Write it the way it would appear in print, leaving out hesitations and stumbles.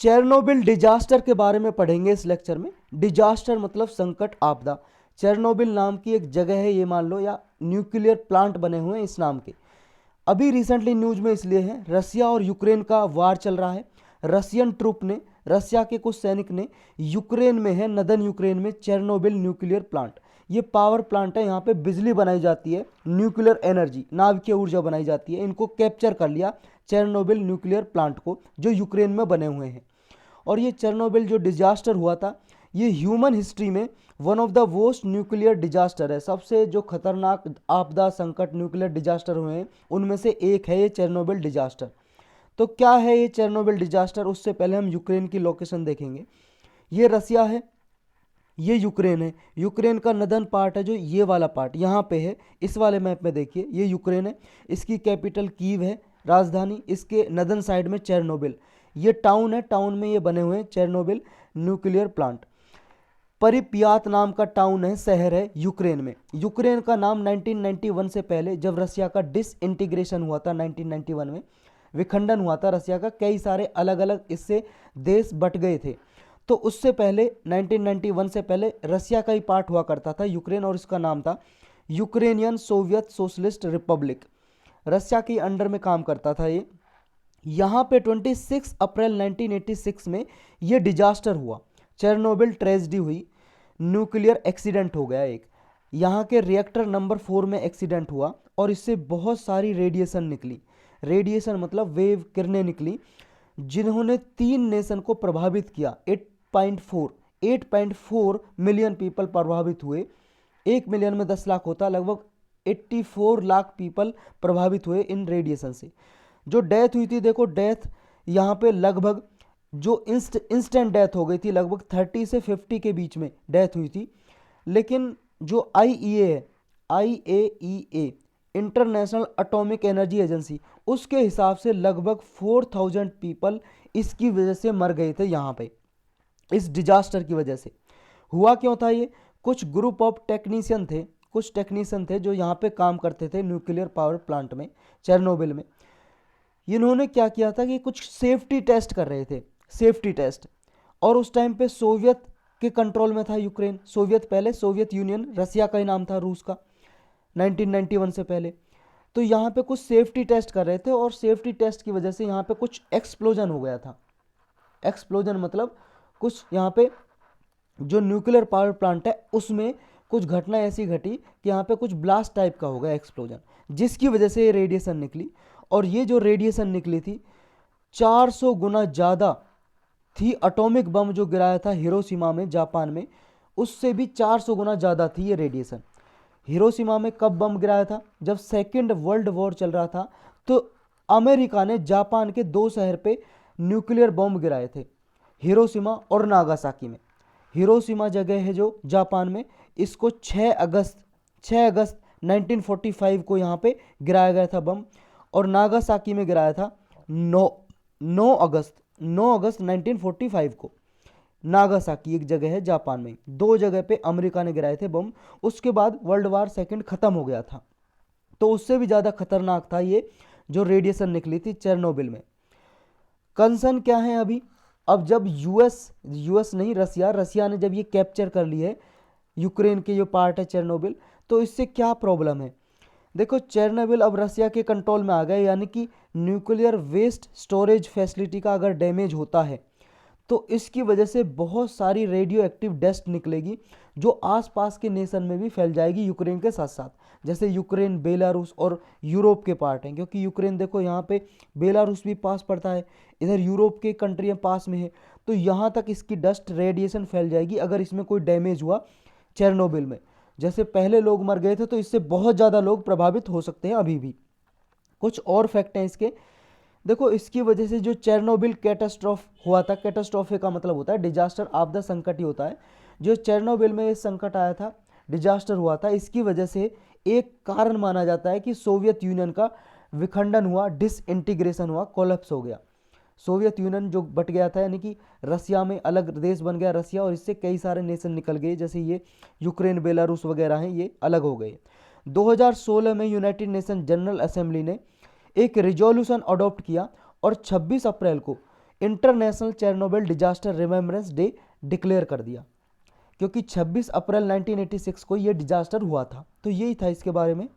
Chernobyl disaster के बारे में पढ़ेंगे इस लेक्चर में। डिजास्टर मतलब संकट, आपदा। चेरनोबिल नाम की एक जगह है ये मान लो, या न्यूक्लियर प्लांट बने हुए हैं इस नाम के। अभी रिसेंटली न्यूज में इसलिए है, रसिया और यूक्रेन का वार चल रहा है। रशियन ट्रूप ने, रसिया के कुछ सैनिक ने, यूक्रेन में है, नदन यूक्रेन में चेरनोबिल न्यूक्लियर प्लांट, ये पावर प्लांट है, यहाँ पे बिजली बनाई जाती है, न्यूक्लियर एनर्जी, नाभिकीय ऊर्जा बनाई जाती है। इनको कैप्चर कर लिया चेरनोबिल न्यूक्लियर प्लांट को, जो यूक्रेन में बने हुए हैं। और ये चेरनोबिल जो डिजास्टर हुआ था, ये ह्यूमन हिस्ट्री में one of the worst nuclear disaster है। सबसे जो खतरनाक आपदा, संकट, न्यूक्लियर डिजास्टर हुए हैं उनमें से एक है ये चेरनोबिल डिजास्टर। तो क्या है ये चेरनोबिल डिजास्टर, उससे पहले हम यूक्रेन की लोकेशन देखेंगे। ये रसिया है, ये यूक्रेन है। यूक्रेन का नदन पार्ट है जो ये वाला पार्ट यहाँ पे है, इस वाले मैप में देखिए, ये यूक्रेन है। इसकी कैपिटल कीव है, राजधानी। इसके नदन साइड में चेरनोबिल, ये टाउन है, टाउन में ये बने हुए हैं चेरनोबिल न्यूक्लियर प्लांट। परिपियात नाम का टाउन है, शहर है यूक्रेन में। यूक्रेन का नाम 1991 से पहले, जब रसिया का डिसइंटीग्रेशन हुआ था 1991 में, विखंडन हुआ था रसिया का, कई सारे अलग अलग इससे देश बट गए थे। तो उससे पहले 1991 से पहले रसिया का ही पार्ट हुआ करता था यूक्रेन, और इसका नाम था यूक्रेनियन सोवियत सोशलिस्ट रिपब्लिक। रसिया के अंडर में काम करता था ये। यहाँ पे 26 अप्रैल 1986 में ये डिजास्टर हुआ, चेरनोबिल ट्रेजेडी हुई, न्यूक्लियर एक्सीडेंट हो गया एक। यहाँ के रिएक्टर नंबर 4 में एक्सीडेंट हुआ और इससे बहुत सारी रेडिएशन निकली। रेडिएशन मतलब वेव, किरणें निकली, जिन्होंने 3 नेशन को प्रभावित किया। 8.4 मिलियन पीपल प्रभावित हुए। 1 मिलियन में 10 लाख होता, लगभग 84 लाख पीपल प्रभावित हुए इन रेडिएशन से। जो डेथ हुई थी, देखो डेथ यहाँ पे लगभग जो इंस्टेंट डेथ हो गई थी, लगभग 30 से 50 के बीच में डेथ हुई थी। लेकिन जो IEA है, IAEA international atomic energy agency, उसके हिसाब से लगभग 4000 पीपल इसकी वजह से मर गए थे यहाँ पे, इस डिजास्टर की वजह से। हुआ क्यों था ये? कुछ ग्रुप ऑफ टेक्नीशियन थे, कुछ टेक्नीशियन थे जो यहाँ पे काम करते थे न्यूक्लियर पावर प्लांट में, चेरनोबिल में। इन्होंने क्या किया था कि कुछ सेफ्टी टेस्ट कर रहे थे, सेफ्टी टेस्ट। और उस टाइम पे सोवियत के कंट्रोल में था यूक्रेन। सोवियत पहले सोवियत यूनियन, रसिया का ही नाम था रूस का, 1991 से पहले। तो यहाँ पे कुछ सेफ्टी टेस्ट कर रहे थे और सेफ्टी टेस्ट की वजह से यहाँ पे कुछ एक्सप्लोजन हो गया था। एक्सप्लोजन मतलब कुछ यहाँ पे जो न्यूक्लियर पावर प्लांट है उसमें कुछ घटना ऐसी घटी कि यहाँ पे कुछ ब्लास्ट टाइप का हो गया, एक्सप्लोजन, जिसकी वजह से ये रेडिएशन निकली। और ये जो रेडिएशन निकली थी 400 गुना ज़्यादा थी एटॉमिक बम जो गिराया था हिरोशिमा में, जापान में, उससे भी 400 गुना ज़्यादा थी ये रेडिएशन। हिरोशिमा में कब बम गिराया था? जब सेकेंड वर्ल्ड वॉर चल रहा था, तो अमेरिका ने जापान के 2 शहर पे न्यूक्लियर बम गिराए थे, हिरोशिमा और नागासाकी में। हिरोशिमा जगह है जो जापान में, इसको 6 अगस्त 1945 को यहाँ पे गिराया गया था बम। और नागासाकी में गिराया था 9 अगस्त 1945 को। नागासाकी एक जगह है जापान में, 2 जगह पे अमेरिका ने गिराए थे बम। उसके बाद वर्ल्ड वार सेकंड खत्म हो गया था। तो उससे भी ज़्यादा खतरनाक था ये जो रेडिएशन निकली थी चेरनोबिल में। कंसर्न क्या है अभी? अब जब यूएस नहीं, रसिया ने जब ये कैप्चर कर ली है यूक्रेन के जो पार्ट है चेरनोबिल, तो इससे क्या प्रॉब्लम है? देखो, चेरनोबिल अब रसिया के कंट्रोल में आ गया, यानी कि न्यूक्लियर वेस्ट स्टोरेज फैसिलिटी का अगर डैमेज होता है तो इसकी वजह से बहुत सारी रेडियो एक्टिव डस्ट निकलेगी, जो आसपास के नेशन में भी फैल जाएगी यूक्रेन के साथ साथ। जैसे यूक्रेन, बेलारूस और यूरोप के पार्ट हैं, क्योंकि यूक्रेन देखो यहाँ पे बेलारूस भी पास पड़ता है, इधर यूरोप के कंट्रियाँ पास में है। तो यहाँ तक इसकी डस्ट रेडिएशन फैल जाएगी अगर इसमें कोई डैमेज हुआ चेरनोबिल में। जैसे पहले लोग मर गए थे, तो इससे बहुत ज़्यादा लोग प्रभावित हो सकते हैं अभी भी। कुछ और फैक्ट हैं इसके। देखो, इसकी वजह से जो चेरनोबिल कैटास्ट्रॉफ हुआ था, कैटास्ट्रॉफे का मतलब होता है डिजास्टर, आपदा, संकट ही होता है। जो चेरनोबिल में ये संकट आया था, डिजास्टर हुआ था, इसकी वजह से एक कारण माना जाता है कि सोवियत यूनियन का विखंडन हुआ, डिसइंटीग्रेशन हुआ, कोलैप्स हो गया। सोवियत यूनियन जो बट गया था, यानी कि रसिया में अलग देश बन गया रसिया, और इससे कई सारे नेशन निकल गए, जैसे ये यूक्रेन, बेलारूस वगैरह हैं, ये अलग हो गए। 2016 में यूनाइटेड नेशन जनरल असेंबली ने एक रिजोल्यूशन अडॉप्ट किया और 26 अप्रैल को international Chernobyl disaster remembrance day declare कर दिया, क्योंकि 26 अप्रैल 1986 को ये डिजास्टर हुआ था। तो यही था इसके बारे में।